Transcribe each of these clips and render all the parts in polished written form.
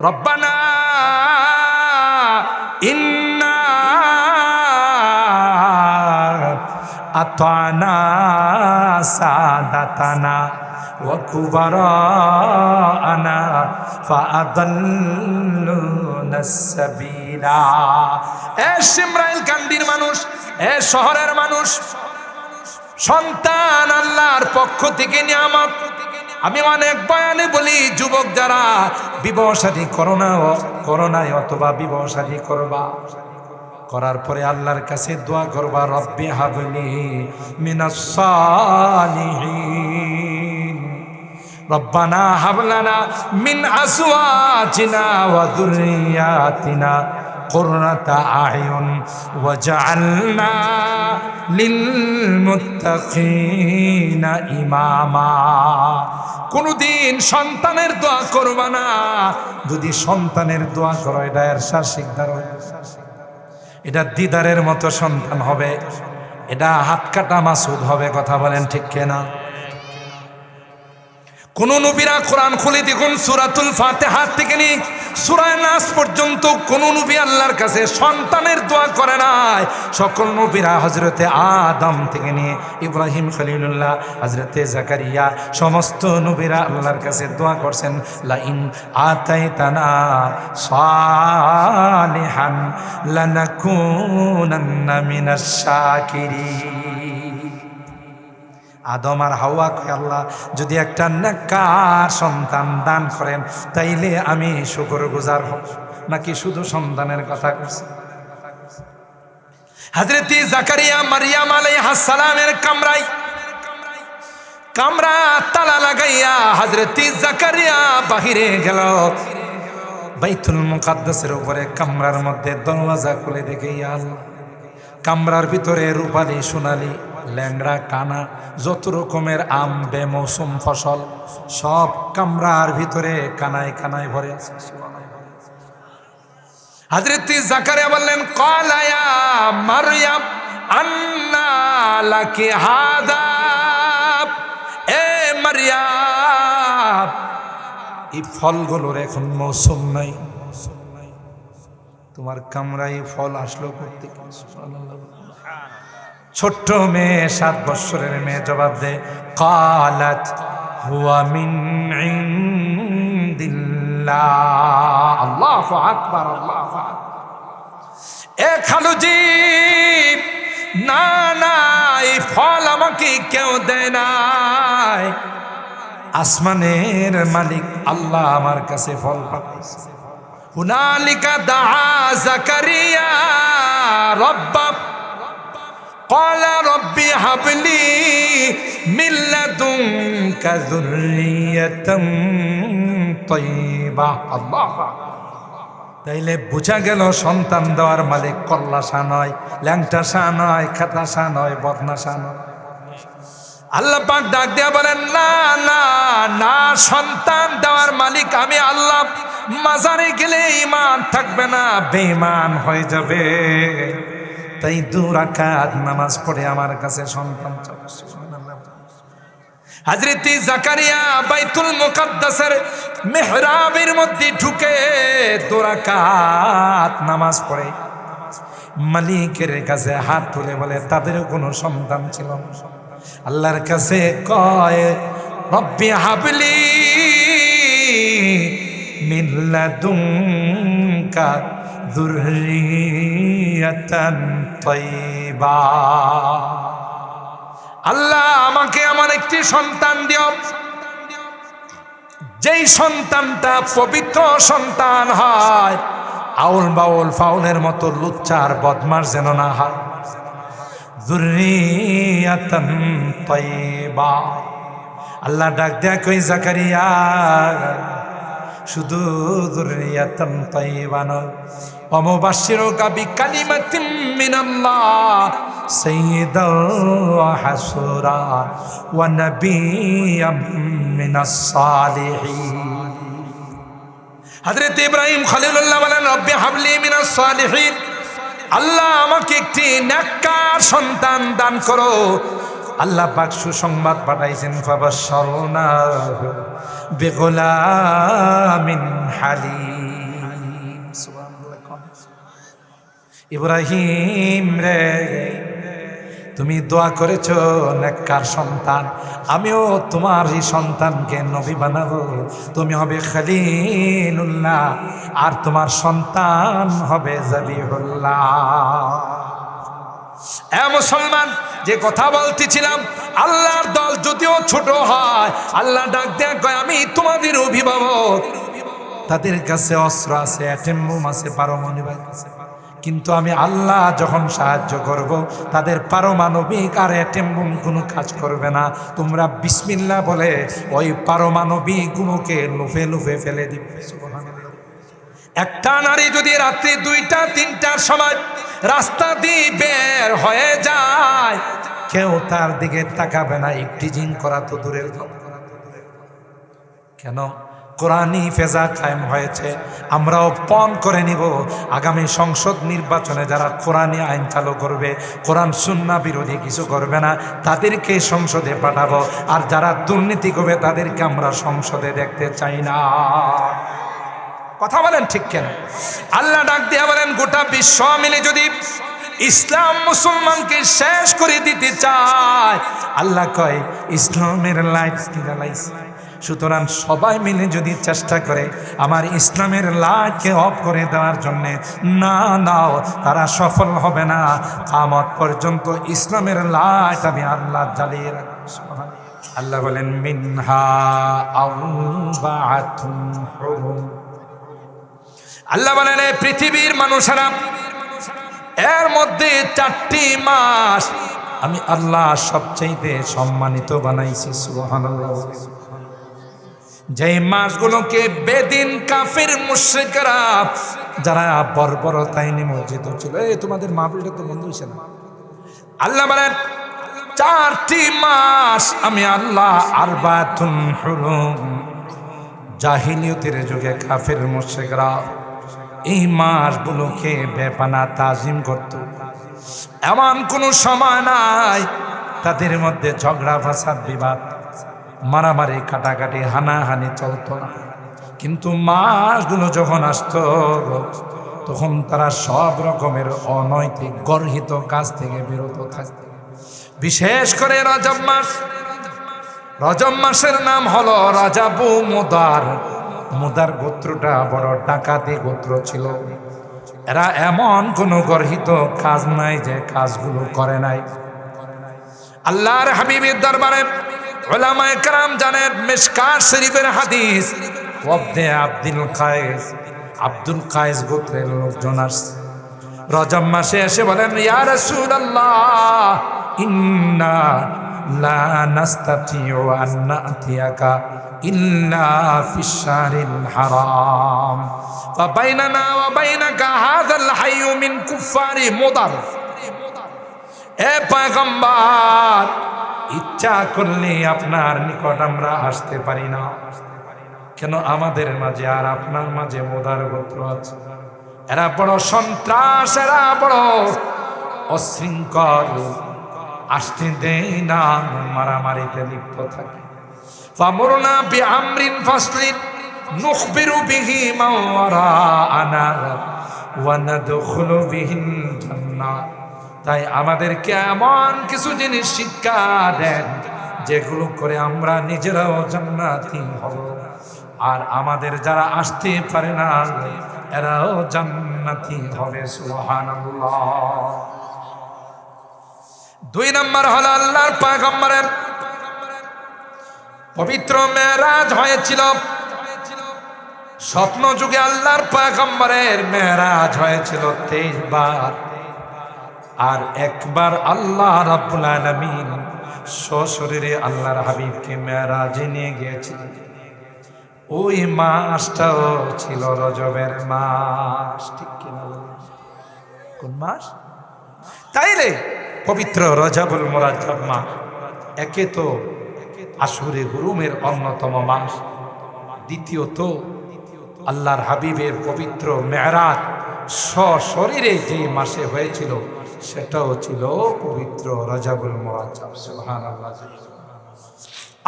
রব্বানা ইন্না আতানা সাদাতানা ওয়া কুবারানা ফাআদাল্লুনা সাবিলা। এ সিমরাইল কান্দির মানুষ, এ শহরের মানুষ, সন্তান আল্লাহর পক্ষ থেকে নিয়ামত। আমি অনেক বয়ানে বলি, যুবক যারা বিবাহ শাদী করোনায় অথবা বিবাহ শাদী করবা, করার পরে আল্লাহর কাছে দোয়া করবা, রব্বি হাবলি মিনাস সালিহিন, রব্বানা হাবলানা মিন আজওয়াজিনা ওয়া যুররিয়াতিনা কুররাতা আয়ুন ওয়াজআলনা লিল মুত্তাকিনা ইমামা। কোনদিন সন্তানের দোয়া করবা না, যদি সন্তানের দোয়া করো এটা এরশাদ শিকদার হবে, এটা দিদারের মতো সন্তান হবে, এটা হাত কাটা মাসুদ হবে। কথা বলেন ঠিক কিনা? কোন নবীরা কোরআন খুলে দেখুন, সূরাতুল ফাতিহা থেকে নিয়ে সূরা নাস পর্যন্ত কোন নবী আল্লাহর কাছে সন্তানের দোয়া করে নাই। সকল নবীরা হযরতে আদম থেকে নিয়ে ইব্রাহিম খলিলুল্লাহ, হযরতে জাকারিয়া, সমস্ত নবীরা আল্লাহর কাছে দোয়া করছেন, লা ইন আতাইতানা সালিহান লানাকুনান্না মিনাশ শাকিরিন। আদম আর হাওয়া কয়, আল্লাহ যদি একটা নেককার সন্তান দান করেন তাইলে আমি শুকরগুজার হব। নাকি শুধু সন্তানের কথা কইছে? হযরত জাকারিয়া মারইয়াম আলাইহিস সালামের কামরা তালা লাগাইয়া হযরত জাকারিয়া বাহিরে গেল। বাইতুল মুকাদ্দাসের উপরে কামরার মধ্যে দরওয়াজা খুলে দেখে, ইয়া আল্লাহ, কামরার ভিতরে রূপালী সোনালী ল্যাংড়া কানা যত রকমের আম বেমৌসুম ফসল সব কামরার ভিতরে কানায় কানায় ভরে আছে। হযরত জাকারিয়া বললেন, ক্বালা ইয়া মারইয়াম আন্না লাকি হাযা। এ মারইয়াম, এই ফলগুলোর এখন মৌসুম নাই, তোমার কামরায় ফল আসলো করতে? ছোট্ট মেয়ে, 7 বছরের মেয়ে জবাব দেয়, ক্বালাত হুয়া মিন ইনদিল্লাহ। আল্লাহু আকবার, আল্লাহু আকবার। এ খালুজি, না না, এই ফল আমাকে কেউ দেয় নাই, আসমানের মালিক আল্লাহ আমার কাছে ফল পাঠাইছে। হুনালিকা দাআ জাকারিয়া রাব্বা ক্বালা রব্বি হাবলি মিন লাদুনকা যুররিয়াতান তাইয়্যিবা। আল্লাহ। তাইলে বোঝা গেল সন্তান দেওয়ার মালিক কল্লা শাহ নয়, ল্যাংটা শাহ নয়, খাতা শাহ নয়, বদনা শাহ নয়। আল্লাহ পাক ডাক দিয়া বলেন, না না না, সন্তান দেওয়ার মালিক আমি আল্লাহ। মাজারে গেলে ঈমান থাকবে না, বেঈমান হয়ে যাবে। তাই 2 রাকাত নামাজ পড়ে আমার কাছে সন্তান চাও। হযরত জাকারিয়া বাইতুল মুকাদ্দাসের মিহরাবের মধ্যে ঢুকে 2 রাকাত নামাজ পড়ে মালিকের কাছে হাত তুলে বলে, তাদেরও কোনো সন্তান ছিল না। আল্লাহর কাছে কয়, রব্বি হাবলি মিন লাদুনকা যুররিয়াতান তাইয়্যিবা। আল্লাহ আমাকে আমার একটি সন্তান দিও, যেই সন্তানটা পবিত্র সন্তান হয়, আউল বাউল ফাউলের মতো লুচ্চার বদমাশ যেন না হয়। যুররিয়াতান তাইয়্যিবা। আল্লাহ ডাক দেয়া কই, জাকারিয়া শুধু যুররিয়াতান তাইয়্যিবা নয়, ওয়ামুবাশশিরুকা বিকালিমাতিন মিনাল্লাহ সাইয়্যিদান ওয়া হাসুরা ওয়া নাবিয়্যাম মিনাস সালিহিন। হযরত ইব্রাহিম খলিলুল্লাহ বলেন, রব্বি হাবলি মিনাস সালিহিন, আল্লাহ আমাকে একটি নেককার সন্তান দান করো। আল্লাহ পাক সুসংবাদ পাঠাইছেন, ফাবাশশারনাহু বিগুলামিন হালিম। ইব্রাহিম রে, তুমি দোয়া করেছো নেককার সন্তান, আমিও তোমার এই সন্তানকে নবী বানাবো। তুমি হবে খলিলুল্লাহ, আর তোমার সন্তান হবে জাবিহুল্লাহ। এ মুসলমান, যে কথা বলতেছিলাম, আল্লাহর দল যদিও ছোট হয়, আল্লাহ ডাক দেয়া কয় আমি তোমাদের অভিভাবক। তাদের কাছে অস্ত্র আছে, অ্যাটম বোম আছে, পারমাণবিক আছে, কিন্তু আমি আল্লাহ যখন সাহায্য করব, তাদের পারমাণবিক আর অ্যাটম বোম কোনো কাজ করবে না। তোমরা বিসমিল্লাহ বলে ওই পারমাণবিক গুলোকে লুফে লুফে ফেলে দিবে। একটা নারী যদি রাত্রি 2টা 3টার সময় রাস্তা দিয়ে বের হয়ে যায়, কেউ তার দিকে তাকাবে না, ইফতিজিং করা তো দূরের কথা। কেন? কোরআনি ফেজা কায়েম হয়েছে। আমরাও পণ করে নিব, আগামী সংসদ নির্বাচনে যারা কোরআনি আইন চালু করবে, কোরআন সুন্নাহ বিরোধী কিছু করবে না, তাদেরকে সংসদে পাঠাবো। আর যারা দুর্নীতি করবে তাদেরকে আমরা সংসদে দেখতে চাই না। কথা বলেন ঠিক কেন? আল্লাহ ডাক দিয়া বলেন, গোটা বিশ্ব মিলে যদি ইসলাম মুসলমানকে শেষ করে দিতে চায়, আল্লাহ কয় ইসলামের লাইট জ্বালাইছে। সুতরাং সবাই মিলে যদি চেষ্টা করে আমার ইসলামের লাইটকে অফ করে দেওয়ার জন্যে, না নাও, তারা সফল হবে না। কিয়ামত পর্যন্ত ইসলামের লাইট আমি আল্লাহ জ্বালিয়ে রাখবো। আল্লাহ বলেন মিনহা আরবাআতুন হুরুম। আল্লাহ বলেন এই পৃথিবীর মানুষেরা, এর মধ্যে 4টি মাস আমি আল্লাহ সবচেয়ে সম্মানিত বানাইছি। সুবহানাল্লাহ। যেই মাসগুলোকে বেদিন কাফির মুশরিকরা যারা বর্বরতায় নিমজ্জিত ছিল, এই তোমাদের মাহফিলটা তো বন্ধ হইছে না। আল্লাহ বলেন 4টি মাস আমি আল্লাহ আরবাতুন হুরুম। জাহিলিয়তের যুগে কাফির মুশরিকরা এই মাসগুলোকে বেপানা তাজিম করত। এমন কোনো সময় নাই তাদের মধ্যে ঝগড়া ফাসাদ বিবাদ মারামারি কাটাকাটি হানাহানি চলতো না। কিন্তু মাসগুলো যখন আসতো, তখন তারা সব রকমের অনৈতিক গর্হিত কাজ থেকে বিরত থাকত। বিশেষ করে রজব মাস। রজব মাসের নাম হলো রাজাবু মুদার। মুদার গোত্রটা বড় ডাকাতি গোত্র ছিল। এরা এমন কোন গর্হিত কাজ নাই যে কাজগুলো করে নাই। আল্লাহর হাবিবের দরবারে উলামায়ে কেরাম জানেন, মিশকাত শরীফের হাদিস, ওয়াবদে আব্দুল কায়েস গোত্রের লোকজন আসছে রজব মাসে এসে বলেন, ইয়া রাসূলুল্লাহ ইন্না লা নাস্তাতিউ আন নাতিয়াকা ইল্লা ফিশ শাহরিল হারাম ফাবাইনানা ওয়া বাইনাকা হাযাল হাইয়্যু মিন কুফফারি মুদার। এ পয়গম্বর, ইচ্ছা করলে আপনার নিকট আমরা আসতে পারি না। কেন? আমাদের মাঝে আর আপনার মাঝে মুদার গোত্র আছে। এরা বড় সন্ত্রাস, এরা বড় অশৃঙ্খল, আসতে দেয় না, মারামারিতে লিপ্ত থাকে। ফামুরনা বিআমরিন ফাসলিন নুখবিরু বিহি মান ওয়ারাআনা ওয়া নাদখুলু বিহিল জান্নাহ। তাই আমাদেরকে এমন কিছু জিনিস শিক্ষা দেন যেগুলো করে আমরা নিজেরাও জান্নাতি হব, আর আমাদের যারা আসতে পারে না এরাও জান্নাতি হবে। সুবহানাল্লাহ। 2 নম্বর হলো আল্লাহর পয়গম্বরের পবিত্র মেরাজ হয়েছিল। স্বপ্ন যুগে আল্লাহর পয়গম্বরের মেরাজ হয়েছিল 23 বার। আর একবার আল্লাহ রাব্বুল আলামিন সশরীরে আল্লাহর হাবিবকে মেরাজে নিয়ে গিয়েছিলেন। ওই মাসটাও ছিল রজবের মাস। ঠিক কিনা? কোন মাস? তাইলে পবিত্র রজবুল মুরাজ্জব মাস, একে তো আশুরে হুরুমের অন্যতম মাস, দ্বিতীয়ত আল্লাহর হাবিবের পবিত্র মেরাজ সশরীরে যে মাসে হয়েছিল সেটাও ছিল পবিত্র রজবুল মুরাজ্জব। সুবহানাল্লাহ।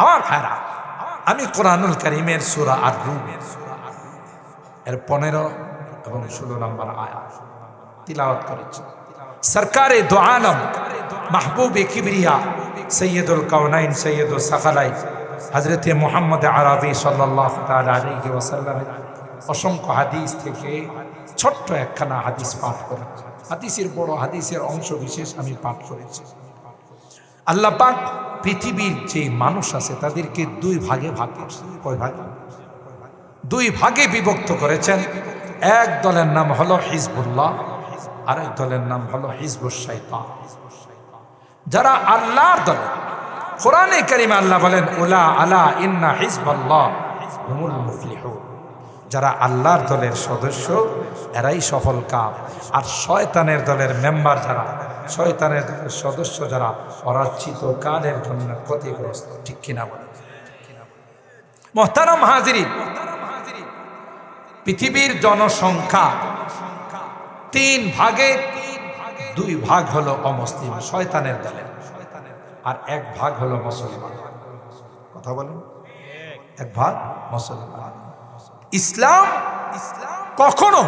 আমার ভাইরা, আমি কোরআনুল কারীমের সূরা আর-রুম এর 15 এবং 16 নম্বর আয়াত তিলাওয়াত করেছি। সরকারে দো আলম মাহবুবে কিবরিয়া সৈয়দুল কাউনাইন সৈয়দুল সাকালাইন হযরতে মুহাম্মদ আরবি সাল্লাল্লাহু তাআলা আলাইহি ওয়াসাল্লামের অসংখ্য হাদিস থেকে ছোট্ট একখানা হাদিস পাঠ করেছি। হাদিসের বড় হাদিসের অংশ বিশেষ আমি পাঠ করেছি। আল্লাহ পাক পৃথিবীর যে মানুষ আছে তাদেরকে দুই ভাগে ভাগ করেছেন। কয় ভাগে? দুই ভাগে বিভক্ত করেছেন। এক দলের নাম হলো হিজবুল্লাহ, আরেক দলের নাম হলো হিজবুশ শাইতান। যারা আল্লাহর দল, কোরআনে কারিমে আল্লাহ বলেন উলা আলা ইন্না হিজবাল্লাহ হুমুল মুফলিহুন। যারা আল্লাহর দলের সদস্য এরাই সফল কাম। আর শয়তানের দলের মেম্বার যারা, শয়তানের দলের সদস্য যারা, ওরা চিরকালের জন্য ক্ষতিগ্রস্ত। ঠিক কিনা বলে? মুহতারাম হাজিরিন, পৃথিবীর জনসংখ্যা 3 ভাগে 2 ভাগ হলো অমুসলিম শয়তানের দলের, আর 1 ভাগ হলো মুসলমান। কথা বলেন, 1 ভাগ মুসলমান। ইসলাম কখনো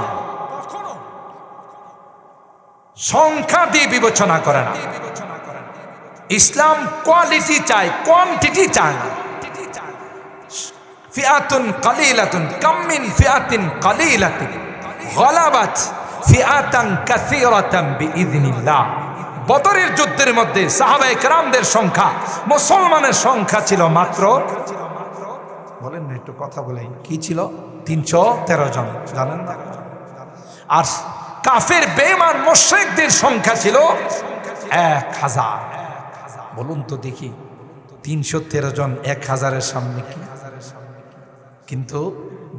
সংখ্যা দিয়ে বিবেচনা করে না। ইসলাম কোয়ালিটি চায়, কোয়ান্টিটি চায় না। ফিআতুন কালিলাতুন কাম মিন ফিআতিন কালিলাতিন গালাবাত ফিআতান কাসীরাতান বিইذনিল্লাহ। বদরের যুদ্ধের মধ্যে সাহাবায়ে কেরামদের সংখ্যা, মুসলমানের সংখ্যা ছিল মাত্র, বলেন না একটু কথা বলেন, কি ছিল? 313 জন, জানেন না? আর কাফের বেঈমান মুশরিকদের সংখ্যা ছিল 1000। বলুন তো দেখি, 313 জন 1000-এর সামনে কি? কিন্তু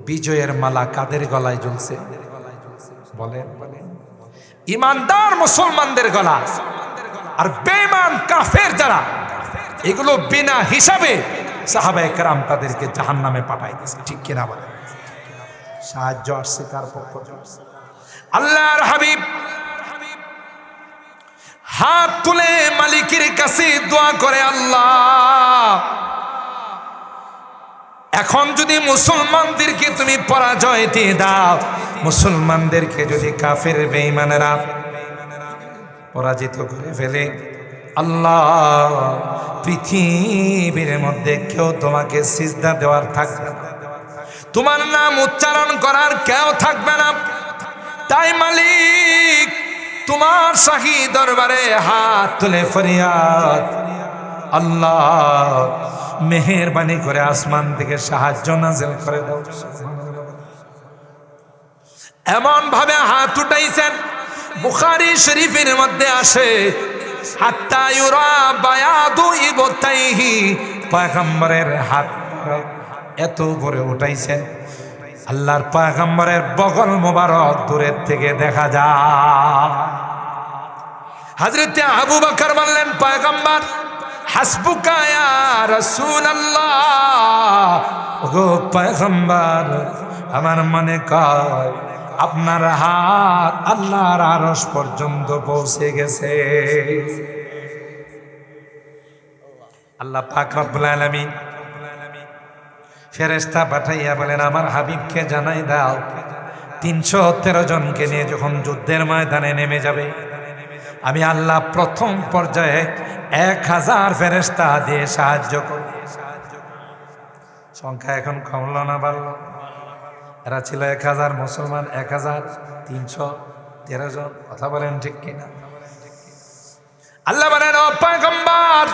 বিজয়ের মালা কাদের গলায় ঝুলছে? বলেন বলেন। ইমানদার মুসলমানদের গলা, আর বেঈমান কাফের যারা, এগুলো বিনা হিসাবে সাহাবায়ে কেরাম তাদেরকে জাহান্নামে পাঠাই দিয়েছে। ঠিক কিনা বলেন? সাহায্য আসছে কার পক্ষ থেকে? আল্লাহর হাবিব হাত তুলে মালিকের কাছে দোয়া করে, আল্লাহ এখন যদি মুসলমানদেরকে তুমি পরাজয় দিয়ে দাও, মুসলমানদেরকে যদি কাফের বেঈমানেরা পরাজিত করে ফেলে, আল্লাহ পৃথিবীর মধ্যে কেউ তোমাকে সিজদা দেওয়ার থাকবে না, তোমার নাম উচ্চারণ করার কেউ থাকবে না। তাই মালিক তোমার শাহী দরবারে হাত তুলে ফরিয়াদ, আল্লাহ মেহেরবানি করে আসমান থেকে সাহায্য নাযিল করে দাও। এমন ভাবে হাত উঠাইছেন, বুখারী শরীফের মধ্যে আসে, হাত্তা ইউরা বায়াদু ইবতাইহি, পয়গম্বরের হাত এত উপরে উঠাইছেন, আল্লাহর পয়গম্বরের বগল মোবারক দূরের থেকে দেখা যায়। হযরতে আবু বকর বললেন, পয়গম্বর হাসবুকা ইয়া রাসূলুল্লাহ, ওগো পয়গম্বর আমার মনে কয় আপনার হাত আল্লাহর আরশ পর্যন্ত পৌঁছে গেছে। আল্লাহ পাক রব্বুল আলামিন ফেরেশতা পাঠাইয়া বলেন, আমার হাবিবকে জানাই দাও 313 জনকে নিয়ে যখন যুদ্ধের ময়দানে নেমে যাবে, আমি আল্লাহ প্রথম পর্যায়ে 1000 ফেরেশতা দিয়ে সাহায্য করব। সংখ্যা এখন কমলো না বাড়লো? এরা ছিল 1000, মুসলমান 1313 জন। কথা বলেন ঠিক কিনা? আল্লাহ বলেন, ও পয়গম্বর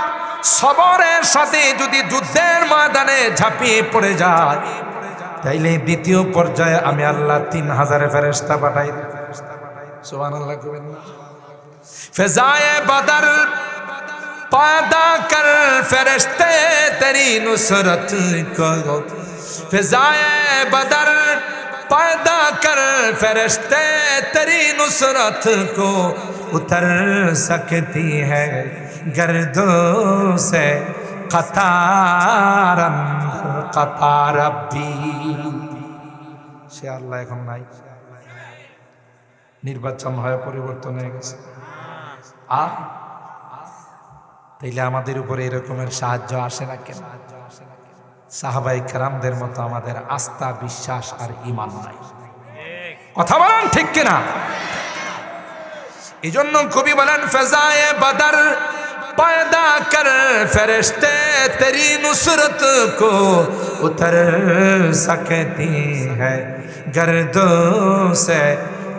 সবরের সাথে যদি যুদ্ধের ময়দানে ঝাঁপিয়ে পড়ে যায়, তাইলে দ্বিতীয় পর্যায়ে আমি আল্লাহ 3000 ফেরেশতা পাঠাই। সুবহানাল্লাহ কইবেন না? ফিজায়ে বদর पैदा कर फरिश्ते तेरी नुसरत को, फिजाए बदर पैदा कर फरिश्ते तेरी नुसरत को, उतर सकती है गर्दों से कतार कतार भी। সে আল্লাহ এখন নাই, নির্বাচন হয়ে পরিবর্তন হয়ে গেছে। তাইলে আমাদের উপরে এরকমের সাহায্য আসে না কেন? সাহাবায়ে কেরামদের মতো আমাদের আস্থা, বিশ্বাস আর ঈমান নাই। কথা বলেন ঠিক কিনা? এই জন্য কবি বলেন ফেজায়ে বদর पैदा कर फरिश्ते तेरी नुसरत को उतर सकती है गर्दों से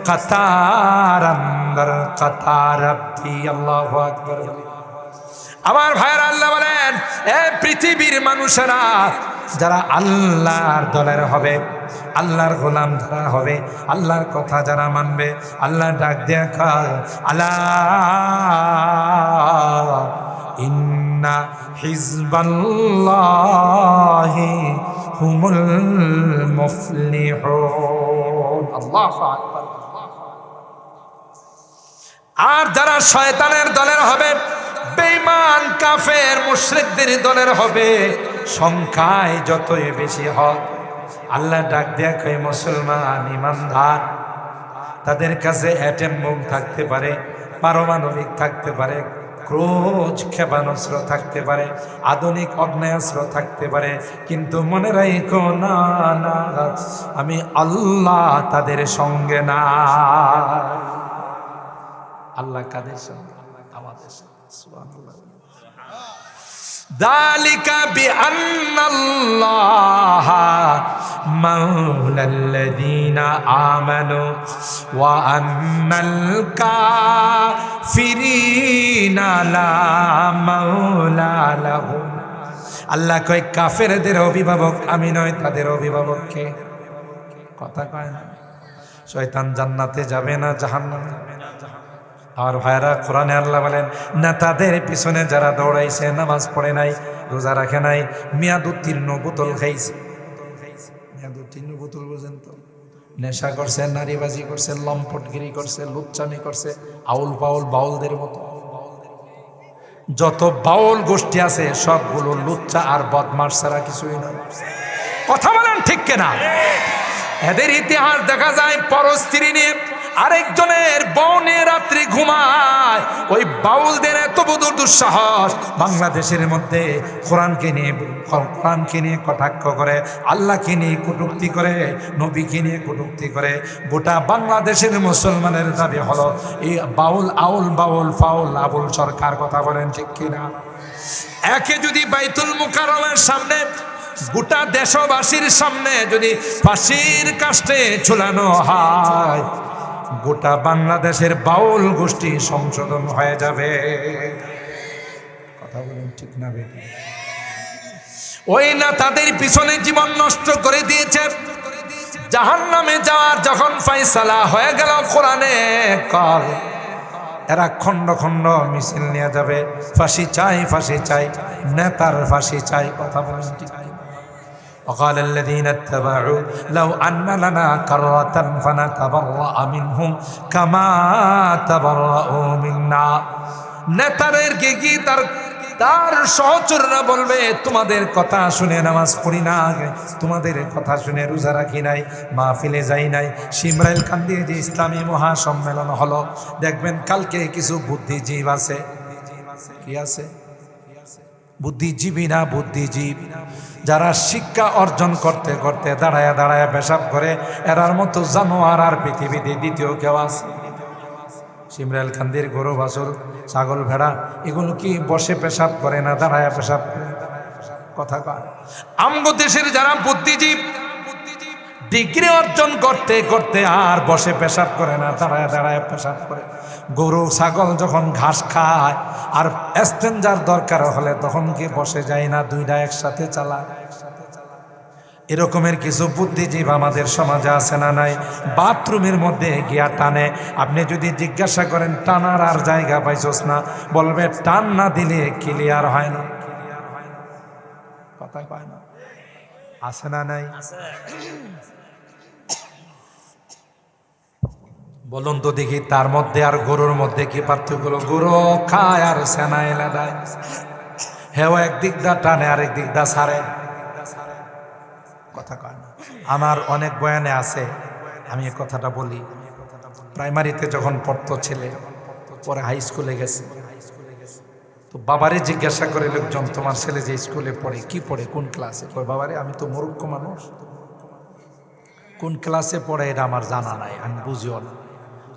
कतार अंदर कतार अपनी अल्लाहु अकबर। আমার ভাইরা আল্লাহ বলেন এ পৃথিবীর মানুষেরা যারা আল্লাহর দলের হবে, আল্লাহর গোলাম যারা হবে, আল্লাহর কথা যারা মানবে, আল্লাহ ডাক দিয়া কয় আল্লাহ ইন্না হিজবাল্লাহি হুমুল মুফলিহুন। আল্লাহু আকবার। আর যারা শয়তানের দলের হবে, বেঈমান কাফের মুশরিকদের দলের হবে, সংখ্যায় যতই বেশি হোক, আল্লাহ ডাক দেয়া কয় মুসলমান ইমানদার, তাদের কাছে অ্যাটম বোম থাকতে পারে, পারমাণবিক থাকতে পারে, ক্রোজ ক্ষেপণাস্ত্র থাকতে পারে, আধুনিক অগ্নেয়াস্ত্র থাকতে পারে, কিন্তু মনে রাখো না না আমি আল্লাহ তাদের সঙ্গে না। আল্লাহ কাদের সঙ্গে? আমাদের সঙ্গে। সুবহানাল্লাহ। যালিকা বিআন্নাল্লাহা মাওলাল্লাযীনা আমানু ওয়া আন্নাল কাফিরিনা লা মাওলা লাহুম। আল্লাহ কয় কাফেরদের অভিভাবক আমি নয়, তাদের অভিভাবক কে? কথা কয় না। শয়তান জান্নাতে যাবে না জাহান্নামে? আমার ভাইরা কোরআনে আল্লাহ বলেন না, তাদের পিছনে যারা দৌড়াইছে, নামাজ পড়ে নাই, রোজা রাখে নাই, মেয়াদ উত্তীর্ণ বোতল খাইছে, মেয়াদ উত্তীর্ণ বোতল বোঝেন তো, নেশা করছে, নারীবাজি করছে, লম্পটগিরি করছে, লুচ্চামি করছে, আউল পাউল বাউলদের মতো যত বাউল গোষ্ঠী আছে সবগুলো লুচ্চা আর বদমাশ ছাড়া কিছুই নয়। কথা বলেন ঠিক কিনা? এদের ইতিহাস দেখা যায় পরস্ত্রী নিয়ে আরেকজনের বনে রাত্রি ঘুমায়। ওই বাউলদের এত বড় দুঃসাহস, বাংলাদেশের মধ্যে কোরআনকে নিয়ে কটাক্ষ করে, আল্লাহকে নিয়ে কটূক্তি করে, নবীকে নিয়ে কটূক্তি করে। গোটা বাংলাদেশের মুসলমানের দাবি হলো এই বাউল আউল বাউল ফাউল আবুল সরকার। কথা বলেন ঠিক কিনা? একে যদি বাইতুল মুকাররমের সামনে গোটা দেশবাসীর সামনে যদি ফাঁসির কাস্টে ঝুলানো হয়, গোটা বাংলাদেশের বাউল গোষ্ঠী সংশোধন হয়ে যাবে। কথা বলেন ঠিক না বেটি? ওই না তাদের পিছনে জীবন নষ্ট করে দিয়েছে। জাহান্নামে যাওয়ার যখন ফয়সালা হয়ে গেল কোরআনে কল, এরা খন্ড খন্ড মিছিল নিয়ে যাবে, ফাঁসি চাই, ফাঁসি চাই, নেতার ফাঁসি চাই। কথা বলেন ঠিক? وقال الذين اتبعوا لو أن لنا كرة فنتبرأ منهم كما تبرأوا منا। নেতাদেরকে কি তার সহচররা বলবে তোমাদের কথা শুনে নামাজ পড়ি না, তোমাদের কথা শুনে রোজা রাখি নাই, মাহফিলে যাই নাই। শিমরাইল কান্দিয়ে যে ইসলামী মহাসম্মেলন হলো, দেখবেন কালকে কিছু বুদ্ধিজীব আছে। কি আছে? বুদ্ধিজীবী না বুদ্ধিজীব, যারা শিক্ষা অর্জন করতে করতে দাঁড়ায় দাঁড়ায় পেশাব করে। এরার মতো জানোয়ার আর পৃথিবীতে দ্বিতীয় কেউ আছে? শিমরাইল কান্দির গরু বাছুর ছাগল ভেড়া এগুলো কি বসে পেশাব করে না দাঁড়ায় পেশাব করে? কথা কয়। আমগো দেশের যারা বুদ্ধিজীব, ডিগ্রি অর্জন করতে করতে আর বসে পেশাব করে না, দাঁড়ায় দাঁড়ায় পেশাব করে। গরু ছাগল যখন ঘাস খায় আর এক্সচেঞ্জার দরকার হলে তখন কি বসে যায় না, দুইটা একসাথে চালায়? এরকমের কিছু বুদ্ধিজীব আমাদের সমাজে আছে না নাই? বাথরুমের মধ্যে গিয়া টানে। আপনি যদি জিজ্ঞাসা করেন টানার আর জায়গা পাইছস না, বলবে টান না দিলে ক্লিয়ার হয় না। কথা কয় না? আছে না নাই? বলুন তো দেখি, তার মধ্যে আর গরুর মধ্যে কি পার্থক্য? গরু খায় আর সেনা এলা দেয়, হেও একদিক দা টানে আর একদিক দা ছাড়ে। কথা কয় না? আমার অনেক বয়ানে আছে, আমি এই কথাটা বলি। প্রাইমারিতে যখন পড়তো ছেলে, পরে হাই স্কুলে গেছে, তো বাবারে জিজ্ঞাসা করে লোকজন তোমার ছেলে যে স্কুলে পড়ে কি পড়ে, কোন ক্লাসে? বাবারে আমি তো মূর্খ মানুষ, কোন ক্লাসে পড়ে এটা আমার জানা নাই, আমি বুঝিও না।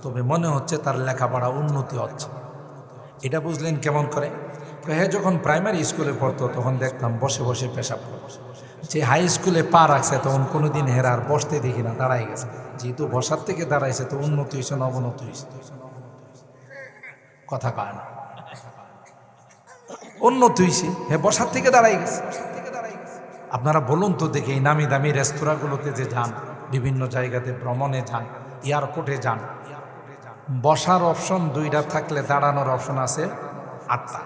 তবে মনে হচ্ছে তার লেখাপড়া উন্নতি হচ্ছে। এটা বুঝলেন কেমন করে? হ্যাঁ, যখন প্রাইমারি স্কুলে পড়তো তখন দেখতাম বসে বসে পেশাব করে। যে হাই স্কুলে পা রাখছে তখন কোনোদিন হেরার বসতে দেখি না, দাঁড়াই গেছে। যেহেতু বসার থেকে দাঁড়াইছে তো উন্নতি হয়েছে না অবনতি হয়েছে? কথা কয় না, উন্নতি হয়েছে। হ্যাঁ, বসার থেকে দাঁড়াই গেছে। আপনারা বলুন তো দেখি, এই নামি দামি রেস্তোরাঁগুলোতে যে যান, বিভিন্ন জায়গাতে ভ্রমণে যান, এয়ারপোর্টে যান, বসার অপশন 2টা থাকলে দাঁড়ানোর অপশন আছে 8টা।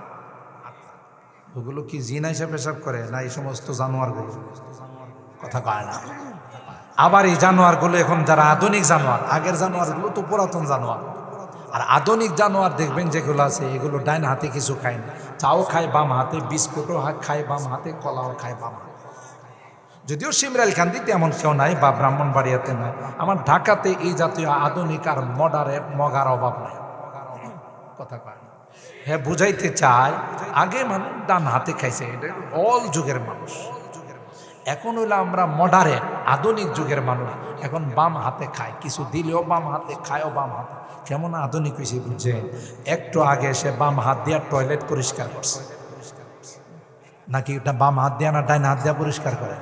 ওগুলো কি জিনা হিসেবে পেশাব করে না এই সমস্ত জানোয়ারগুলো? কথা কয় না। আবার এই জানোয়ারগুলো এখন যারা আধুনিক জানোয়ার, আগের জানোয়ারগুলো তো পুরাতন জানোয়ার, আর আধুনিক জানোয়ার দেখবেন যেগুলো আছে এগুলো ডাইন হাতে কিছু খায় না, চাও খায় বাম হাতে, বিস্কুটও খায় বাম হাতে, কলাও খায় বাম হাতে। যদিও সিমরাইল কান্দিতে এমন কেউ নাই বা ব্রাহ্মণবাড়িয়াতে নাই, আমার ঢাকাতে এই জাতীয় আধুনিক আর মগার অভাব নাই। কথা কয় না। হ্যাঁ, বুঝাইতে চায় আগে মানুষ ডান হাতে খাইছে, এটা অল যুগের মানুষ। এখন হইলো আমরা মডার্ন আধুনিক যুগের মানুষ, এখন বাম হাতে খায়, কিছু দিলেও বাম হাতে খায়ও বাম হাতে। কেমন আধুনিক হয়েছে বুঝছে? একটু আগে সে বাম হাত দিয়ে টয়লেট পরিষ্কার করছে, নাকি এটা বাম হাত দিয়ে না ডাইন হাত দিয়ে পরিষ্কার করে?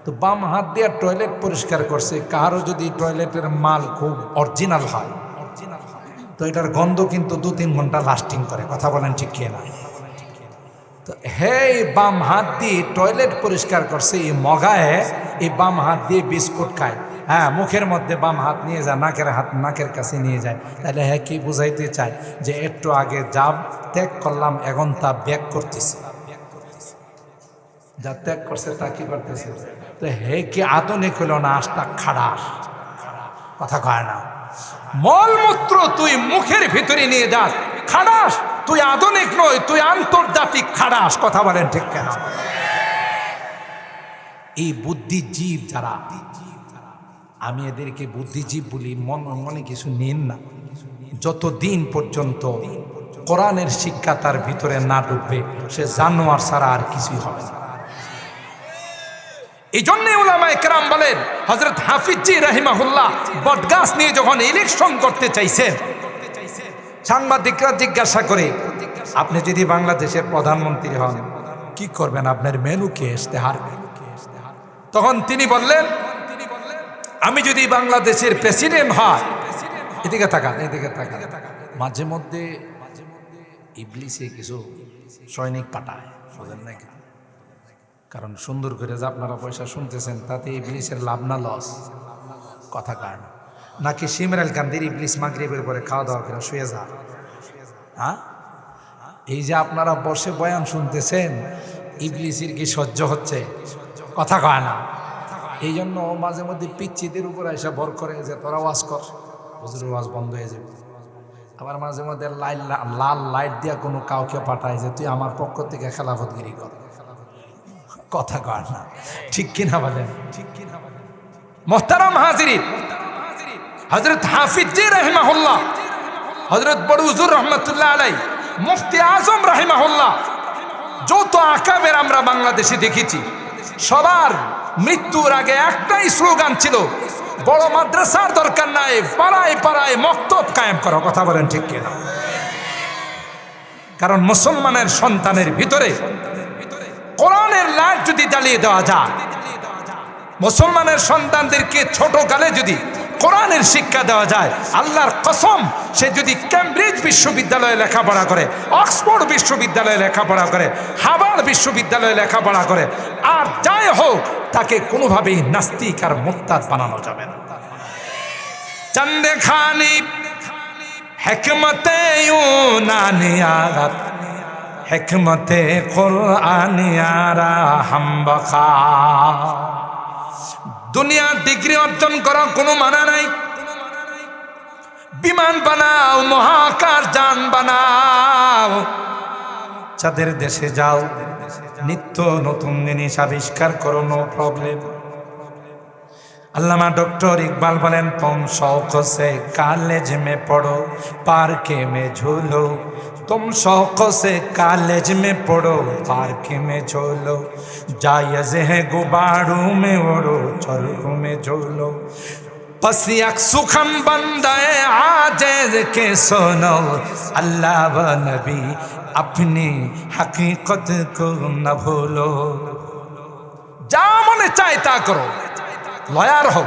তো বাম হাত দিয়ে টয়লেট পরিষ্কার করছে। কারো যদি টয়লেটের মাল খুব অরিজিনাল হয় তো এটার গন্ধ কিন্তু 2-3 ঘন্টা লাস্টিং করে। কথা বলেন ঠিক কি না? তো এই বাম হাত দিয়ে টয়লেট পরিষ্কার করছে, এই মগায় এই বাম হাত দিয়ে বিস্কুট খায়। হ্যাঁ, মুখের মধ্যে বাম হাত নিয়ে যায়, নাকের কাছে নিয়ে যায়। তাহলে হ্যাঁ, কি বুঝাইতে চায়? যে একটু আগে যা ত্যাগ করলাম এখন তা ব্যাক করতেছে, যা ত্যাগ করছে তা কি করতেছে? তো হে কি আধুনিক হলো না আস্তা খাড়াস? কথা কয় না। মলমূত্র তুই মুখের ভিতরে নিয়ে যাস, খাড়াস। তুই আধুনিক নয়, তুই আন্তর্জাতিক খাড়াস। কথা বলেন ঠিক কেন? এই বুদ্ধিজীব যারা, আমি এদেরকে বুদ্ধিজীব বলি, মনে কিছু নিন না। যতদিন পর্যন্ত কোরআনের শিক্ষা তার ভিতরে না ঢুকবে সে জানোয়ার ছাড়া আর কিছুই হবে না। এই জন্য উলামায়ে কেরাম বলেন, হযরত হাফিজজি রাহিমাহুল্লাহ বটগাছ নিয়ে যখন ইলেকশন করতে চাইছেন, সাংবাদিকরা জিজ্ঞাসা করে, আপনি যদি বাংলাদেশের প্রধানমন্ত্রী হন কি করবেন, আপনার মেনু কে ইশতেহার? তখন তিনি বললেন, আমি যদি বাংলাদেশের প্রেসিডেন্ট হয়, এদিকে তাকান, এদিকে তাকান, মাঝে মধ্যে ইবলিসে কিছু সৈনিক পাঠায়, বুঝেন নাকি? কারণ সুন্দর করে যে আপনারা পয়সা শুনতেছেন তাতে ইবলিসের লাভ না লস? কথা কয় না। নাকি সিমরাইল কান্দির ইবলিস মাগরিবের পরে খাওয়া দাওয়া করে শুয়ে যা? হ্যাঁ, এই যে আপনারা বসে বয়ান শুনতেছেন, ইবলিসের কি সহ্য হচ্ছে? কথা কয় না। এই জন্য মাঝে মধ্যে পিচ্চিদের উপর এসে ভর করে যে তোরা ওয়াজ কর, হুজুরের ওয়াজ বন্ধ হয়ে যাবে। আবার মাঝে মধ্যে লাল লাইট দিয়া কোনো কাউকে পাঠায় যে তুই আমার পক্ষ থেকে খেলাফতগিরি কর। কথা কয় না, ঠিক কিনা বলেন? মোহতারাম হাজিরিন, হযরত হাফিজজি রাহিমাহুল্লাহ, হযরত বড় হুজুর রহমাতুল্লাহ আলাইহি, মুফতি আজম রাহিমাহুল্লাহ, যত আকাবের আমরা বাংলাদেশে দেখেছি সবার মৃত্যুর আগে একটাই স্লোগান ছিল, বড় মাদ্রাসার দরকার নাই, পাড়ায় পাড়ায় মক্তব কায়েম করো। কথা বলেন ঠিক কিনা? কারণ মুসলমানের সন্তানের ভিতরে কোরআনের লাইট যদি জ্বালিয়ে দেওয়া যায়, মুসলমানের সন্তানদেরকে ছোটকালে যদি কোরআনের শিক্ষা দেওয়া যায়, আল্লাহর কসম, সে যদি কেমব্রিজ বিশ্ববিদ্যালয়ে লেখাপড়া করে, অক্সফোর্ড বিশ্ববিদ্যালয়ে লেখাপড়া করে, হার্ভার্ড বিশ্ববিদ্যালয়ে লেখাপড়া করে, আর যাই হোক, তাকে কোনোভাবেই নাস্তিক আর মুরতাদ বানানো যাবে না। চন্দে খানি হিকমতে ইউনানিয়াত, হিকমতে কুরআনিয়ারা হামবখা। দুনিয়ার ডিগ্রি অর্জন করা কোনো মানা নাই। বিমান বানাও, মহাকাশ যান বানাও, চাঁদের দেশে যাও, নিত্য নতুন জিনিস আবিষ্কার করো, নো প্রবলেম। আল্লামা ডক্টর ইকবাল বলেন, তুম শौक से कॉलेज में पढ़ो, पार्क में झूलो, तुम शौक से कॉलेज में पढ़ो, पार्क में झूलो, जायज़ है गुबारों में उड़ो, चरखों में झूलो। बस एक सुखम बंदाए आजिज़ के सुनो अल्लाह व नबी अपनी हकीकत को न भूलो। যা মনে চায় তা করো, লয়ার হও,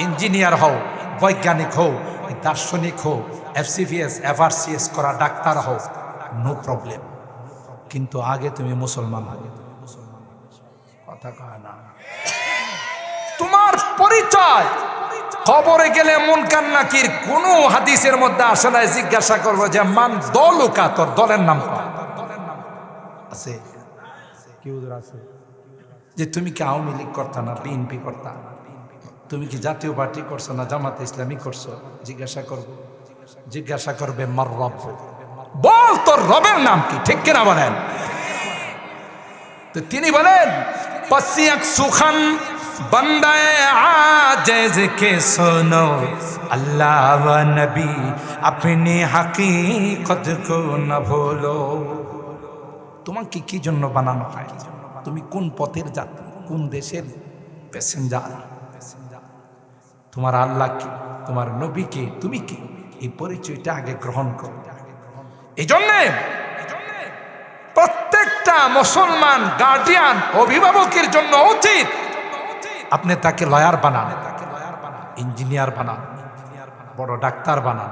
ইঞ্জিনিয়ার হও, বৈজ্ঞানিক হও, দার্শনিক হও, এফসিপিএস এফআরসিএস করা ডাক্তার হও, নো প্রবলেম, কিন্তু আগে তুমি মুসলমান হও। কথা কয় না। তোমার পরিচয় কবরে গেলে মুনকার নাকির কোন হাদিসের মধ্যে আসে না জিজ্ঞাসা করবো যে মান দলুকা, তোর দলের নাম আছে কি আছে, যে তুমি কি আওয়ামী লীগ করতা না বিএনপি করতা, তুমি কি জাতীয় পার্টি করছো না জামাতে ইসলামী করছো, জিজ্ঞাসা করবো। জিজ্ঞাসা করবে মার রব, বল তোর রবের নাম কি, ঠিক কিনা বলেন। তো তিনি বলেন পসিয়াক সুখান बंदाए आजिज़ के सुनो अल्लाह व नबी अपनी हकीकत को न भूलो। তোমাকে কি জন্য বানানো হয়, তুমি কোন পথের যাত্রী, কোন দেশের প্যাসেঞ্জার, তোমার আল্লাহ কি, তোমার নবী কি, তুমি কি, এই পরিচয়টা আগে গ্রহণ করো। এই জন্য প্রত্যেকটা মুসলমান গার্ডিয়ান অভিভাবকের জন্য উচিত আপনি তাকে লয়ার বানান, ইঞ্জিনিয়ার বানান, বড় ডাক্তার বানান,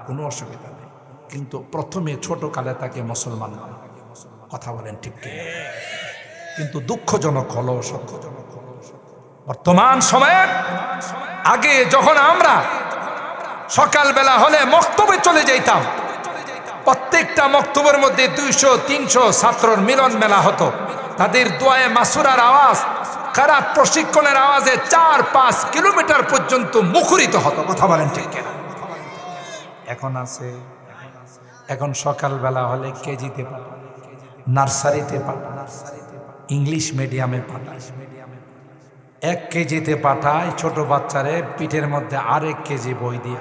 কোনো অসুবিধা নেই, কিন্তু প্রথমে ছোট কালে তাকে মুসলমান বানান। কথা বলেন ঠিক কি? কিন্তু দুঃখজনক হলো সত্যজনক হলো বর্তমান সময়ে, আগে যখন আমরা সকালবেলা হলে মক্তবে চলে যাইতাম, প্রত্যেকটা মক্তবের মধ্যে 200-300 ছাত্রর মিলন মেলা হতো, তাদের দোয়ায়ে মাসুরার আওয়াজ, খারাপ প্রশিক্ষণের আওয়াজে 4-5 কিলোমিটার পর্যন্ত মুখরিত হতো। কথা বলেন ঠিক কিনা? এখন আছে, এখন সকালবেলা হলে কেজিতে পাঠায়, নার্সারিতে পাঠায়, ইংলিশ মিডিয়ামে পাঠায়, 1 কেজিতে পাঠায়, ছোট বাচ্চারে পিঠের মধ্যে আরেক কেজি বই দিয়ে।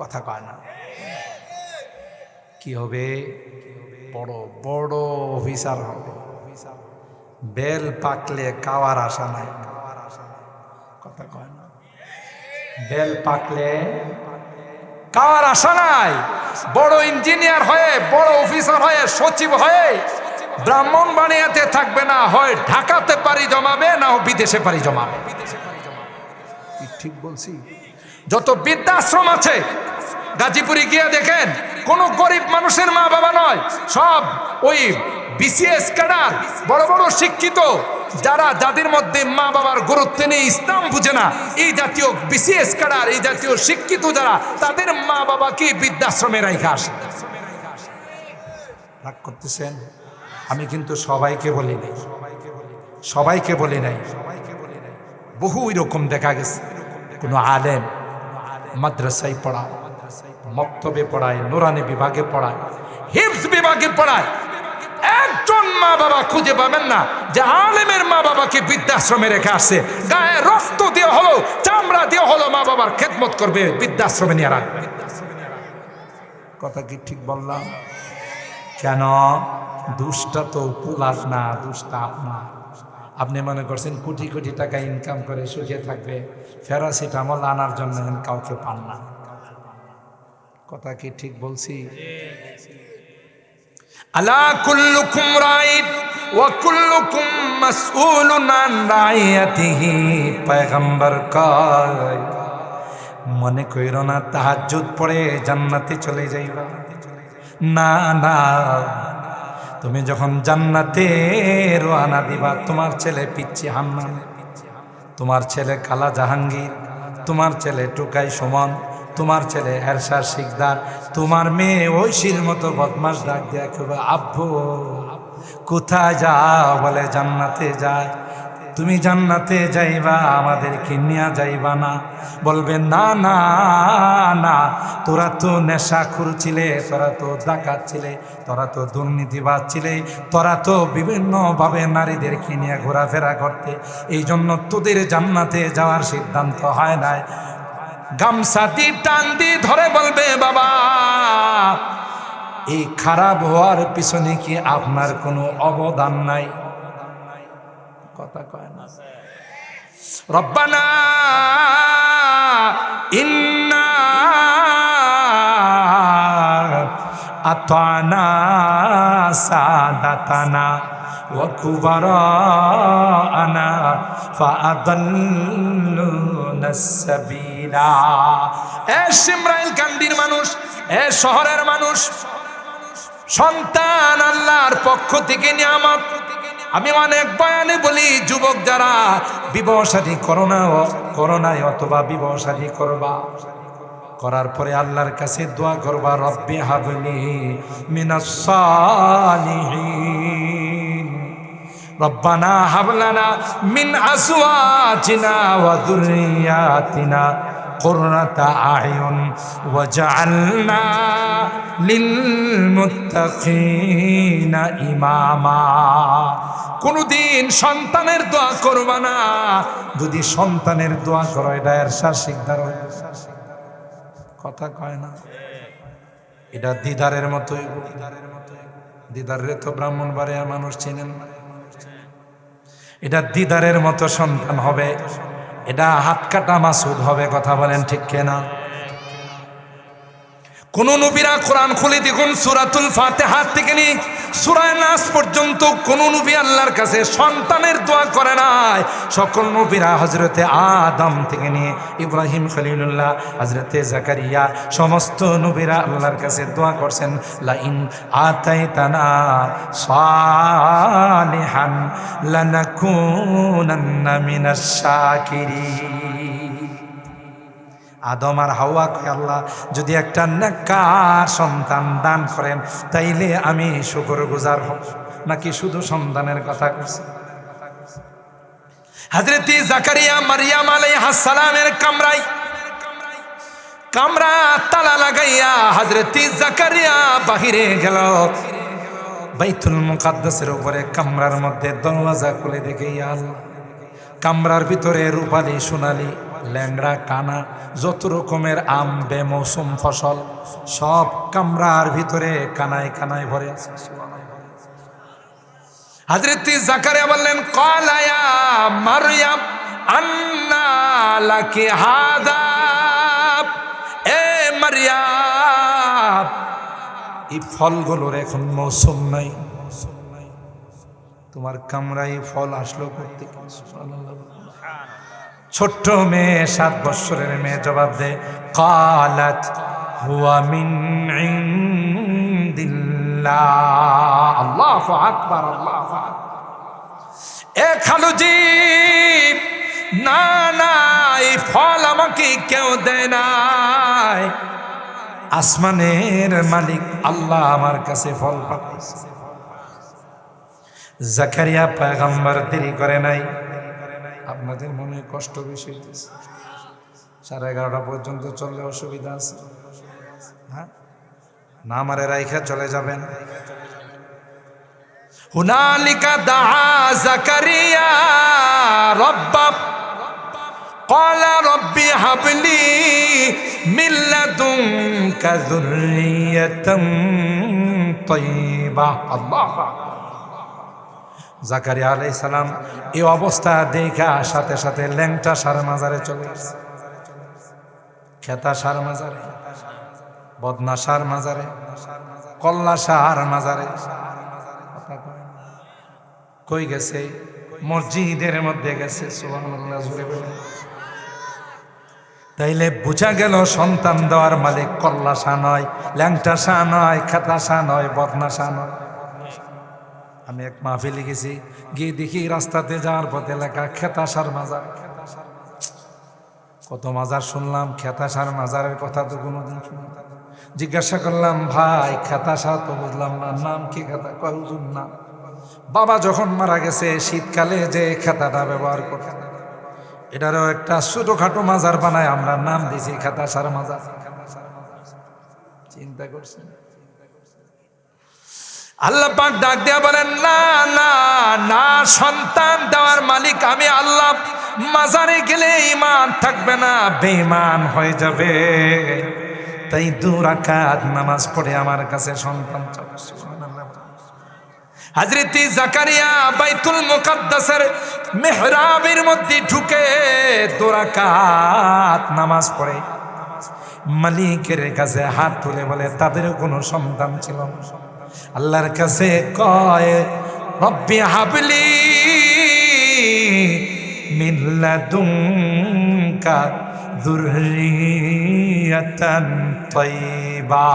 কথা কয় না? কি হবে? বড় বড় অফিসার হবে। বেল পাকলে কাওয়ার আশা নাই। কথা কয় না? বেল পাকলে কাওয়ার আশা নাই। বড় ইঞ্জিনিয়ার হয়ে, বড় অফিসার হয়ে, সচিব হয়ে ব্রাহ্মণবাড়িয়াতে থাকবে না, হয় ঢাকাতে পাড়ি জমাবে, না বিদেশে পাড়ি জমাবে। ঠিক বলছি? যত বৃদ্ধাশ্রম আছে গাজীপুরে গিয়ে দেখেন, কোন গরিব মানুষের মা বাবা নয়, সব ওই বিসিএস ক্যাডার, বড় বড় শিক্ষিত, যারা, যাদের মধ্যে মা বাবার গুরুত্ব নেই, ইসলাম বুঝে না, এই জাতীয় বিসিএস ক্যাডার, এই জাতীয় শিক্ষিত যারা, তাদের মা বাবাকে বৃদ্ধাশ্রমে রাখা আসে। রাগ করতেছেন? আমি কিন্তু সবাইকে বলি নাই, সবাইকে বলি নাই, বহু এরকম দেখা গেছে। কোন আলেম মাদ্রাসায় পড়ায়, মক্তবে পড়ায়, নুরানি বিভাগে পড়ায়, হিফজ বিভাগে পড়ায়, একজন মা বাবা খুঁজে পাবেন না যে আলেমের মা বাবাকে বৃদ্ধাশ্রমে রেখে আসছে, গায়ে রক্ত দিয়ে হলো, চামড়া দিয়ে হলো মা বাবার খেদমত করবে, বৃদ্ধাশ্রমে নিয়ে রাখবে। কথা কি ঠিক বললাম? কেন? দুষ্টা তো পুলাস না, দুষ্টা আপনার। আপনি মনে করছেন কোটি কোটি টাকা ইনকাম করে সুখে থাকবে, প্যারাসিটামল আনার জন্য কাউকে পান না। কথা কি ঠিক বলছি? আলা কুল্লুকুম রাইদ ওয়া কুল্লুকুম মাসউলুন আন রাইয়াতিহি, পয়গম্বর কয় মনে কইরো না তাহাজ্জুদ পড়ে জান্নাতে চলে যাইবা। না না, তুমি যখন জান্নাতে রওনা দিবা, তোমার ছেলে পিচ্চি হান্নান, তোমার ছেলে কালা জাহাঙ্গীর, তোমার ছেলে টুকাই সুমন, তোমার ছেলে এরশাদ শিকদার, তোমার মেয়ে ঐশীর মতো বদমাস ডাক দেয়া কইবা, আব্বু কোথায় যাও? বলে জান্নাতে যায়। তুমি জান্নাতে যাইবা, আমাদেরকে নিয়ে যাইবা না? বলবে না না না, তোরা তো নেশাখোর ছিলে, তোরা তো ডাকাত ছিলে, তোরা তো দুর্নীতিবাজ ছিলে, তোরা তো বিভিন্নভাবে নারীদেরকে নিয়ে ঘোরাফেরা করতে, এই জন্য তোদের জান্নাতে যাওয়ার সিদ্ধান্ত হয় নাই। গামছা দিয়ে টান দিয়ে ধরে বলবে, বাবা এই খারাপ হওয়ার পিছনে কি আপনার কোনো অবদান নাই? কথা কয় না? রব্বানা ইন্না আতানা সাদাতানা ওয়া কুবারানা ফাআদাল্লুনা সাবিলা। এ সিমরাইল কান্দির মানুষ, এ শহরের মানুষ, সন্তান আল্লাহর পক্ষ থেকে নিয়ামত। আমি অনেক বয়ানে বলি, যুবক যারা বিবাহ শাদী করোনায় অথবা বিবাহ শাদী করবা, করার পরে আল্লাহর কাছে দোয়া করবা, রব্বি হাবলি মিনাস সালিহিন, রব্বানা হাবলানা মিন আজওয়াজিনা ওয়া যুররিয়াতিনা কুররাতা আয়ুন ওয়াজআলনা লিল মুত্তাকিনা ইমামা। কোনদিন সন্তানের দোয়া করবা না, যদি সন্তানের দোয়া করো এটা এরশাদ শিকদার হয়, কথা কয় না, এটা দিদারের মতোই। দিদারে তো ব্রাহ্মণবাড়িয়া মানুষ চেনেন না, এটা দিদারের মতো সন্তান হবে, এটা হাত কাটা মাসুদ হবে, কথা বলেন ঠিক কিনা? কোন নবীরা কোরআন খুলে দেখুন, সূরাতুল ফাতিহা থেকে নিয়ে সূরা নাস পর্যন্ত কোন নবী আল্লাহর কাছে সন্তানের দোয়া করে নাই। সকল নবীরা হযরতে আদম থেকে নিয়ে ইব্রাহিম খলিলুল্লাহ, হযরতে জাকারিয়া, সমস্ত নবীরা আল্লাহর কাছে দোয়া করছেন, লা ইন আতাইতানা সালিহান লানাকুনান্না মিনাশ শাকিরিন। আদম আর হাওয়া কে আল্লাহ যদি একটা নেককার সন্তান দান করেন তাইলে আমি শুকরগুজার হব, নাকি শুধু সন্তানের কথা করছি? হযরত জাকারিয়া মারইয়াম আলাইহিস সালামের কামরা তালা লাগাইয়া হযরত জাকারিয়া বাহিরে গেল, বাইতুল মুকাদ্দাসের উপরে কামরার মধ্যে দরওয়াজা খুলে দেখে আল্লাহ, কামরার ভিতরে রূপালী সোনালী ল্যাংড়া কানা যত রকমের আম বেমৌসুম ফসল সব কামরার ভিতরে কানায় কানায় ভরে আছে। হযরত জাকারিয়া বললেন, ক্বালা ইয়া মারইয়াম আন্না লাকি হাযা। এ মারইয়াম, এই ফলগুলোর এখন মৌসুম নাই, তোমার কামরায় ফল আসলো করতে? ছোট্ট মেয়ে, 7 বছরের মেয়ে জবাব দেয়, ক্বালাত হুয়া মিন ইনদিল্লাহ। আল্লাহু আকবার, আল্লাহু আকবার। এ খালুজি, না না, এই ফল আমাকে কেউ দেয় নাই, আসমানের মালিক আল্লাহ আমার কাছে ফল পাঠাইছে। জাকারিয়া পয়গম্বর দেরি করে নাই। আপনাদের মনে কষ্ট বেশি হইতেছে, 11:30 পর্যন্ত চললে অসুবিধা আছে? হ্যাঁ, না আমারে রাইখা চলে যাবেন। হুনালিকা দাআ জাকারিয়া রাব্বা ক্বালা রব্বি হাবলি মিন লাদুনকা যুররিয়াতান তাইয়্যিবা। আল্লাহু আকবার। জাকারিয়া আলাইহিস সালাম এই অবস্থা দেখা সাথে সাথে ল্যাংটা সার মাজারে চলে গেছে। খেতা সার মাজারে, বদনা সার মাজারে, কল্লা সার মাজারে। কই গেছে? মসজিদের মধ্যে গেছে। সুবহানাল্লাহ, জোরে বলেন। তাইলে বোঝা গেল সন্তান দেওয়ার মালিক কল্লা শাহ নয়, ল্যাংটা শাহ নয়, খেতা শাহ নয়, বদনা শাহ নয়। আমি এক মাহফিলে গেছি, গিয়ে দেখি রাস্তাতে যাওয়ার পথে লেখা খেতাসার মাজার। কত মাজার শুনলাম, খেতাসার মাজারের কথা তো কোনোদিন শুনলাম। জিজ্ঞাসা করলাম, ভাই খেতাসা তো বুঝলাম না, নাম কি খেতা? কয় হুজুর না, বাবা যখন মারা গেছে শীতকালে যে খেতাটা ব্যবহার করত, এটারও একটা ছোটখাটো মাজার বানায় আমরা নাম দিয়েছি খেতাসার মাজার। চিন্তা করছেন? আল্লাহ পাক ডাক দিয়া বলেন, না না না, সন্তান দেওয়ার মালিক আমি আল্লাহ। মাজারে গেলে ঈমান থাকবে না, বেঈমান হয়ে যাবে। তাই 2 রাকাত নামাজ পড়ে আমার কাছে সন্তান চাও। হযরত জাকারিয়া বাইতুল মুকাদ্দাসের মিহরাবের মধ্যে ঢুকে 2 রাকাত নামাজ পড়ে মালিকের কাছে হাত তুলে বলে তাদেরও কোনো সন্তান ছিল না। আল্লাহর কাছে কয় রব্বি হাবলি মিন লাদুনকা যুররিয়াতান তাইয়্যিবা।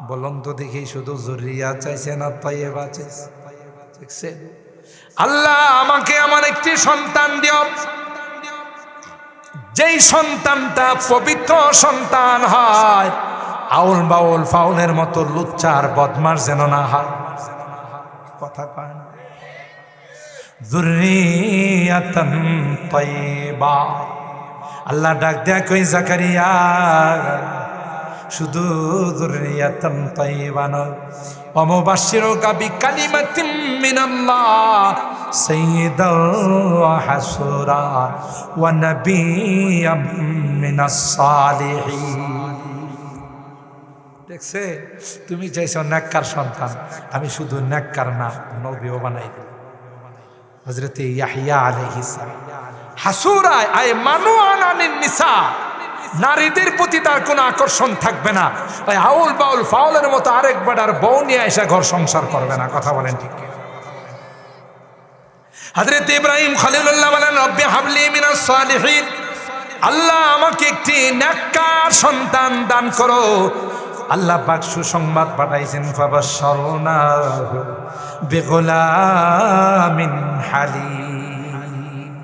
বলুন তো দেখি শুধু যুররিয়া চাইছে না তাইয়্যিবা চাইছে? দেখছেন? আল্লাহ আমাকে এমন একটি সন্তান দিও যেই সন্তানটা পবিত্র সন্তান হয়, আউল বাউল ফাউলের মতো লুচ্চার বদমার যেন না হয়। কথা কয় না? যুররিয়াতান তাইয়্যিবা। আল্লাহ ডাক দেয়া কই জাকারিয়া শুধু যুররিয়াতান তাইয়্যিবা নয়, ওয়া মুবাশশিরুকা বিকালিমাতিন মিনাল্লাহ সাইয়্যিদান ওয়া হাসুরা ওয়া নাবিয়্যাম মিনাস সালিহিন। দেখছে, তুমি চাইছো নেককার সন্তান, আমি শুধু নেককার না নবীও বানাই দিই। হযরত ইয়াহইয়া আলাইহিস সালাম হাসুরা আই মানুআন আনিন নিসা, নারীদের প্রতি তার কোনো আকর্ষণ থাকবে না। ওই আউল বাউল ফাউলের মতো আরেক বেটার বউ নিয়ে এসে ঘর সংসার করবে না। কথা বলেন ঠিক কি? হযরত ইব্রাহিম খলিলুল্লাহ বলেন রব্বি হাবলি মিনাস সালিহিন, আল্লাহ আমাকে একটি নেককার সন্তান দান করো। আল্লাহ পাক সুসংবাদ পাঠাইছেন ফাবাশশারনাহু বিগুলামিন হালিম।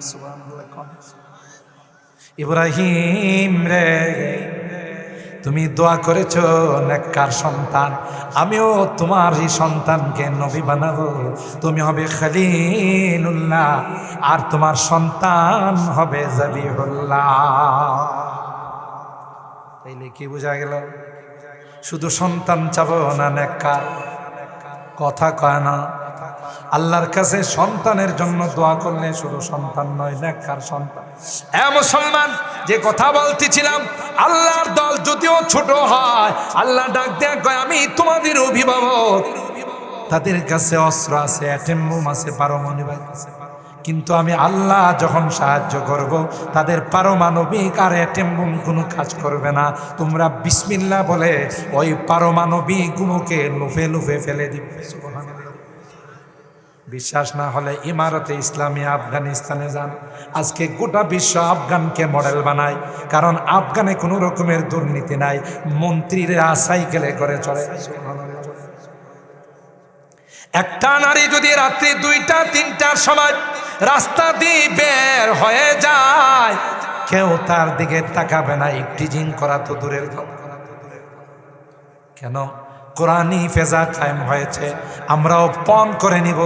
সুবহানাল্লাহ। ইব্রাহিম রে, তুমি দোয়া করেছো নেককার সন্তান, আমিও তোমার এই সন্তানকে নবী বানাবো। তুমি হবে খলিলুল্লাহ আর তোমার সন্তান হবে যাবিহুল্লাহ। তাইলে কি বোঝা গেল? শুধু সন্তান চাবো না নেককার? কথা কয় না? আল্লাহর কাছে সন্তানের জন্য দোয়া করলে শুধু সন্তান নয়, নেককার সন্তান। এ মুসলমান, যে কথা বলতেছিলাম, আল্লাহর দল যদিও ছোট হয়, আল্লাহ ডাক দেয়া কয় আমি তোমাদের অভিভাবক। তাদের কাছে অস্ত্র আছে, অ্যাটম বোম আছে, পারমাণবিক আছে, কিন্তু আমি আল্লাহ যখন সাহায্য করব তাদের পারমাণবিক আর অ্যাটম বোম কোনো কাজ করবে না। তোমরা বিসমিল্লাহ বলে ওই পারমাণবিক গুলোকে লুফে লুফে ফেলে দিবে। সুবহানাল্লাহ। বিশ্বাস না হলে ইমারতে ইসলামী আফগানিস্তানে যান, আজকে গোটা বিশ্ব আফগানকে মডেল বানায়, কারণ আফগানে কোনো রকমের দুর্নীতি নাই, মন্ত্রীরা সাইকেলে করে চলে। একটা নারী যদি রাত্রি 2টা 3টার সময় রাস্তা দিয়ে বের হয়ে যায়, কেউ তার দিকে তাকাবে না, ইফটিজিং করা তো দূরের কথা। কেন? কোরআনী ফেজা কায়েম হয়েছে, আমরাও পণ করে নিব।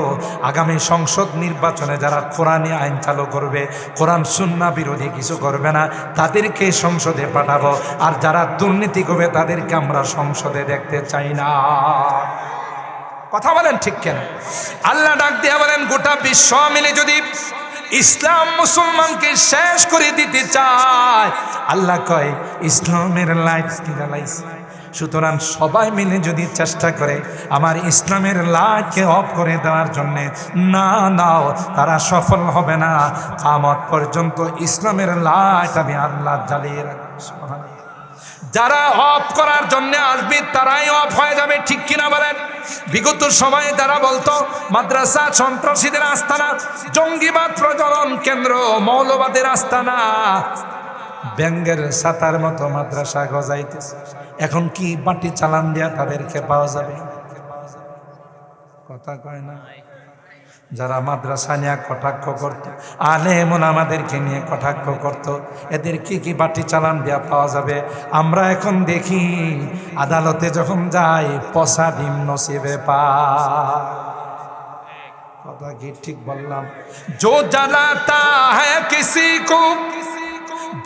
আগামী সংসদ নির্বাচনে যারা কোরআনী আইন চালু করবে, কোরআন সুন্নাহ বিরোধী কিছু করবে না, তাদেরকে সংসদে পাঠাবো। আর যারা দুর্নীতি করবে তাদেরকে আমরা সংসদে দেখতে চাই না। কথা বলেন ঠিক কেন? আল্লাহ ডাক দিয়া বলেন গোটা বিশ্ব মিলে যদি ইসলাম মুসলমানকে শেষ করে দিতে চায়, আল্লাহ কয় ইসলামের লাইট জ্বালাইছে। সুতরাং সবাই মিলে যদি চেষ্টা করে আমার ইসলামের লাইটকে অফ করে দেওয়ার জন্য, না নাও, তারা সফল হবে না। কিয়ামত পর্যন্ত ইসলামের লাইট আমি আল্লাহ জ্বালিয়ে রাখবো। সুবহানাল্লাহ। যারা অফ করার জন্য আসবে তারাই অফ হয়ে যাবে, ঠিক কিনা বলেন? বিগত সময়ে যারা বলতো মাদ্রাসা সন্ত্রাসীদের আস্তানা, জঙ্গিবাদ প্রজনন কেন্দ্র, মৌলবাদের আস্তানা, ব্যাঙ্গের ছাতার মতো মাদ্রাসা গজাইতেছে, এখন কি বাটি চালান দিয়া তাদেরকে পাওয়া যাবে? কথা কয় না? যারা মাদ্রাসা নিয়ে কটাক্ষ করত, আলেম ওলামাদেরকে নিয়ে কটাক্ষ করত, এদের কি বাটি চালান দেওয়া পাওয়া যাবে? আমরা এখন দেখি আদালতে যখন যাই পচা ডিম নসিবে পায়। কথা কি ঠিক বললাম? जो जलाता है किसी को,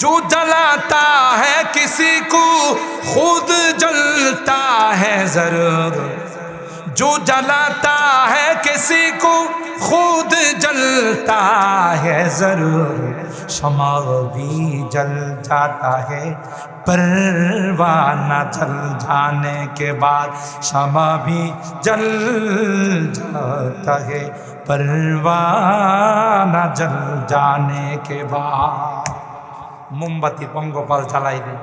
जो जलाता है किसी को खुद जलता है जरूर, जो जलाता है किसी को खुद जलता है जरूर, शमा भी जल जाता है परवाना जल जाने के बाद शमा भी जल जाता है परवाना जल जाने के बाद मोमबाती पंगपाल चालाई दे